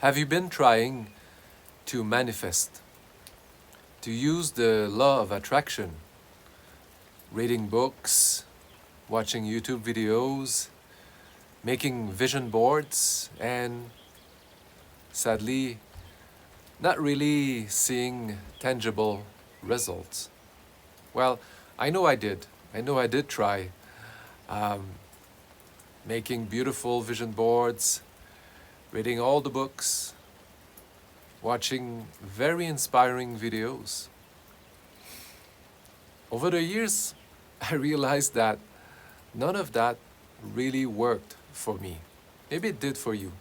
Have you been trying to manifest, to use the law of attraction, reading books, watching YouTube videos, making vision boards, and sadly, not really seeing tangible results? Well, I know I did. I know I did try um, making beautiful vision boards, reading all the books, watching very inspiring videos. Over the years, I realized that none of that really worked for me. Maybe it did for you.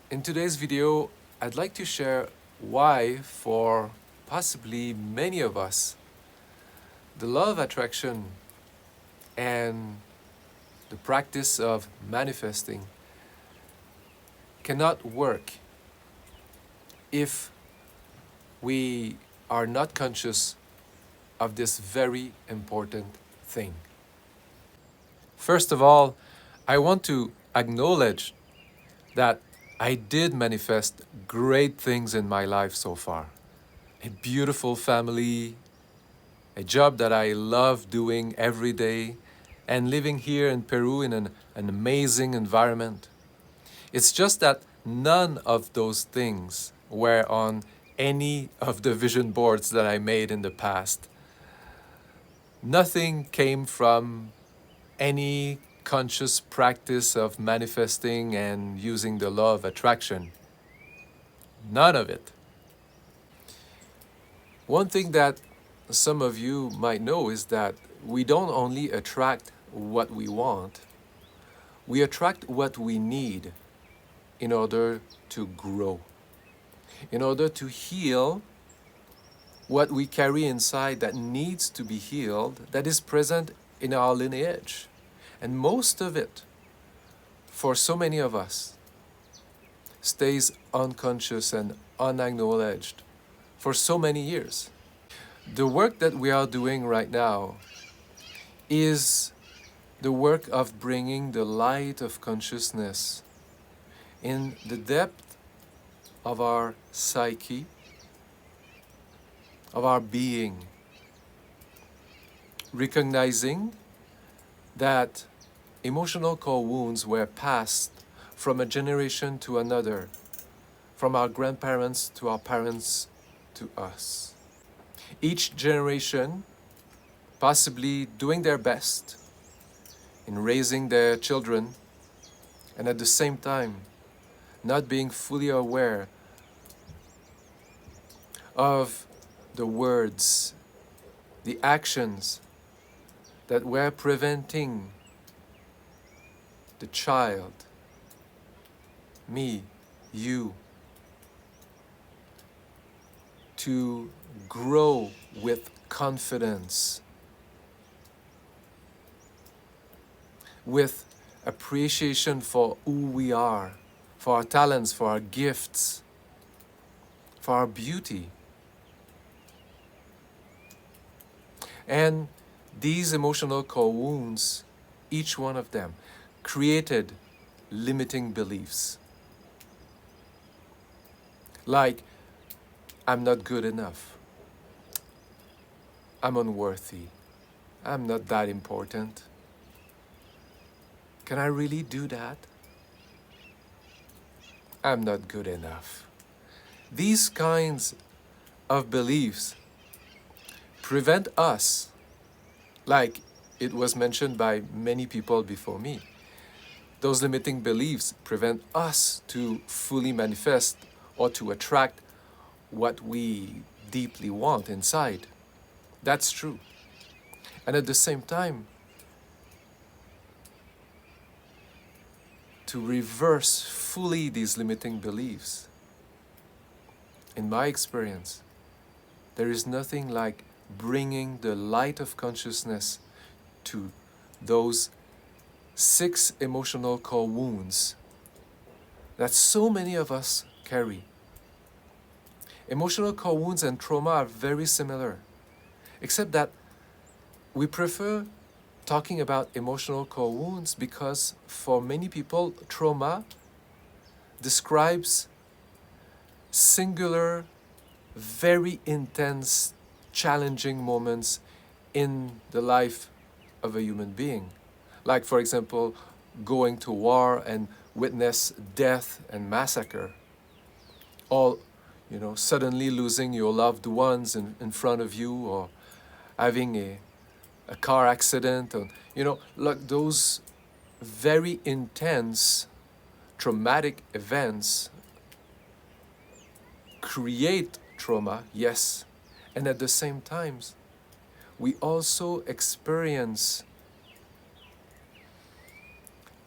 In today's video, I'd like to share why, for possibly many of us, the law of attraction and the practice of manifesting cannot work if we are not conscious of this very important thing. First of all, I want to acknowledge that I did manifest great things in my life so far. A beautiful family, a job that I love doing every day, and living here in Peru in an amazing environment. It's just that none of those things were on any of the vision boards that I made in the past. Nothing came from any conscious practice of manifesting and using the law of attraction. None of it. One thing that some of you might know is that we don't only attract what we want, we attract what we need in order to grow, in order to heal what we carry inside that needs to be healed, that is present in our lineage. And most of it, for so many of us, stays unconscious and unacknowledged for so many years. The work that we are doing right now is the work of bringing the light of consciousness in the depth of our psyche, of our being, recognizing that emotional core wounds were passed from a generation to another, from our grandparents to our parents to us. Each generation possibly doing their best in raising their children, and at the same time not being fully aware of the words, the actions that were preventing the child, me, you, to grow with confidence, with appreciation for who we are, for our talents, for our gifts, for our beauty. And these emotional core wounds, each one of them, created limiting beliefs. Like, I'm not good enough. I'm unworthy. I'm not that important. Can I really do that? I'm not good enough. These kinds of beliefs prevent us, like it was mentioned by many people before me, those limiting beliefs prevent us to fully manifest or to attract what we deeply want inside. That's true. And at the same time, to reverse fully these limiting beliefs, in my experience, there is nothing like bringing the light of consciousness to those 6 emotional core wounds that so many of us carry. Emotional core wounds and trauma are very similar, except that we prefer talking about emotional core wounds because for many people, trauma describes singular, very intense, challenging moments in the life of a human being. Like, for example, going to war and witness death and massacre. Or, suddenly losing your loved ones in front of you, or having a car accident, or, like those very intense, traumatic events create trauma, yes, and at the same time, we also experience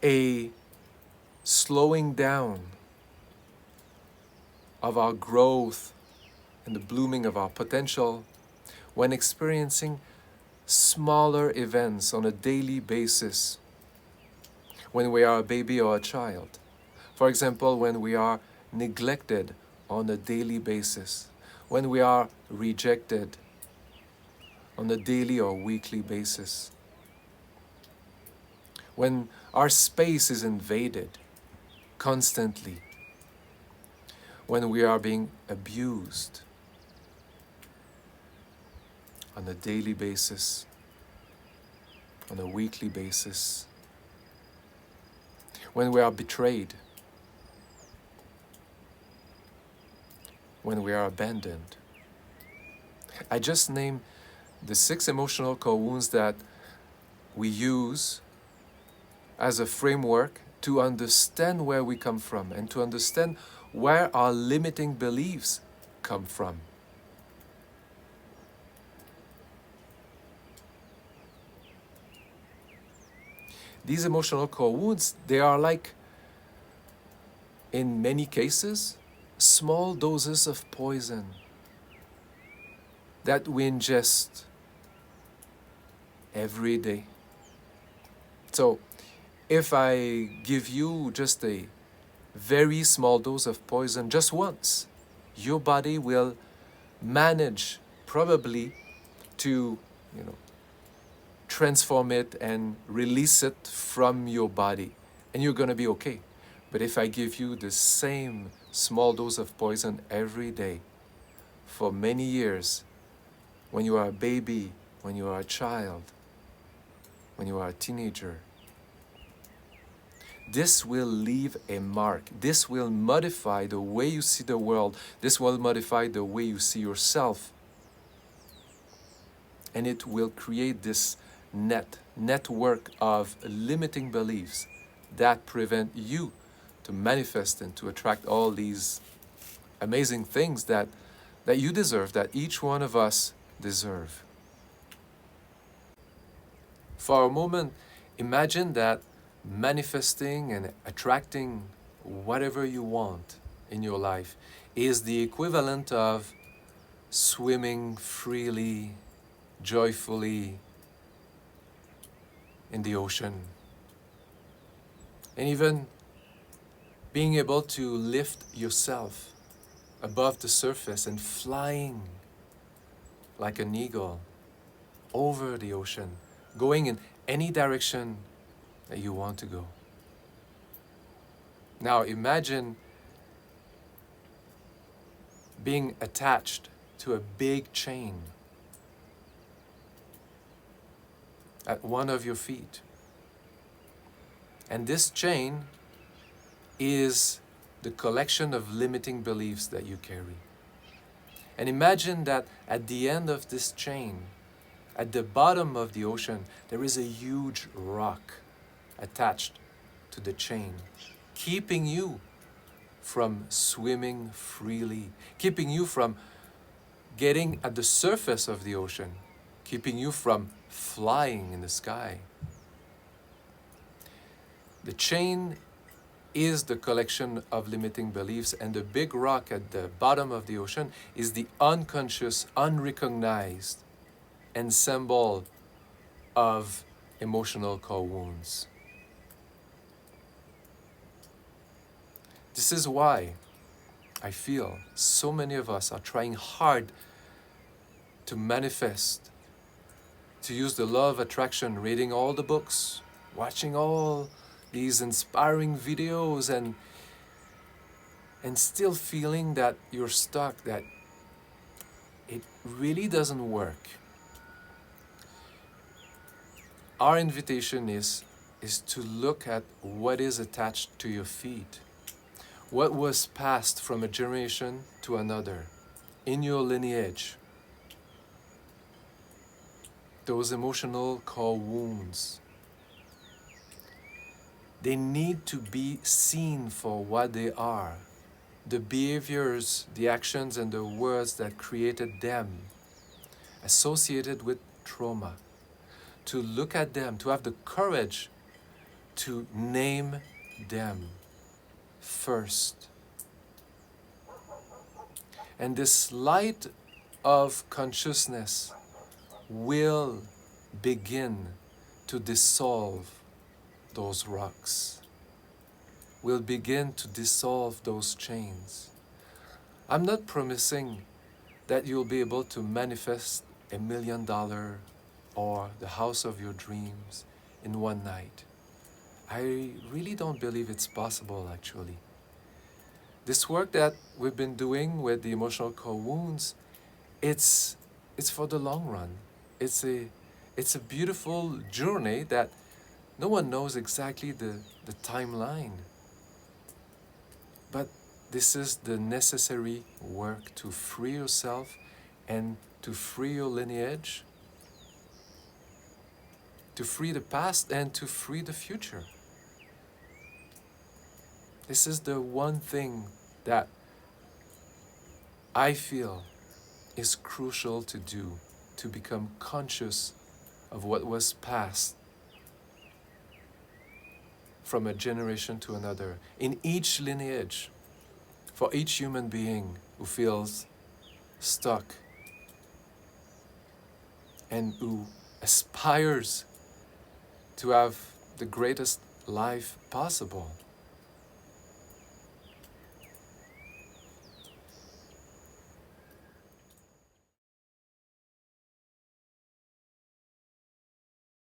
a slowing down of our growth and the blooming of our potential when experiencing smaller events on a daily basis when we are a baby or a child. For example, when we are neglected on a daily basis, when we are rejected on a daily or weekly basis, when our space is invaded constantly, when we are being abused on a daily basis, on a weekly basis, when we are betrayed, when we are abandoned. I just named the 6 emotional core wounds that we use as a framework to understand where we come from and to understand where our limiting beliefs come from. These emotional core wounds, they are like, in many cases, small doses of poison that we ingest every day. So, if I give you just a very small dose of poison just once, your body will manage probably to, transform it and release it from your body, and you're going to be okay. But if I give you the same small dose of poison every day for many years, when you are a baby, when you are a child, when you are a teenager, this will leave a mark. This will modify the way you see the world. This will modify the way you see yourself. And it will create this network of limiting beliefs that prevent you to manifest and to attract all these amazing things that you deserve, that each one of us deserve. For a moment, imagine that manifesting and attracting whatever you want in your life is the equivalent of swimming freely, joyfully in the ocean, and even being able to lift yourself above the surface and flying like an eagle over the ocean, going in any direction that you want to go. Now imagine being attached to a big chain at one of your feet. And this chain is the collection of limiting beliefs that you carry. And imagine that at the end of this chain, at the bottom of the ocean, there is a huge rock attached to the chain, keeping you from swimming freely, keeping you from getting at the surface of the ocean, keeping you from flying in the sky. The chain is the collection of limiting beliefs, and the big rock at the bottom of the ocean is the unconscious, unrecognized ensemble of emotional core wounds. This is why I feel so many of us are trying hard to manifest, to use the law of attraction, reading all the books, watching all these inspiring videos, and and still feeling that you're stuck, that it really doesn't work, our invitation is to look at what is attached to your feet, what was passed from a generation to another in your lineage, those emotional core wounds. They need to be seen for what they are, the behaviors, the actions, and the words that created them, associated with trauma. To look at them, to have the courage to name them first. And this light of consciousness will begin to dissolve those rocks, will begin to dissolve those chains. I'm not promising that you'll be able to manifest $1 million or the house of your dreams in one night. I really don't believe it's possible, actually. This work that we've been doing with the emotional core wounds, it's for the long run. It's a beautiful journey that no one knows exactly the timeline. But this is the necessary work to free yourself and to free your lineage, to free the past and to free the future. This is the one thing that I feel is crucial to do, to become conscious of what was passed from a generation to another in each lineage, for each human being who feels stuck and who aspires to have the greatest life possible.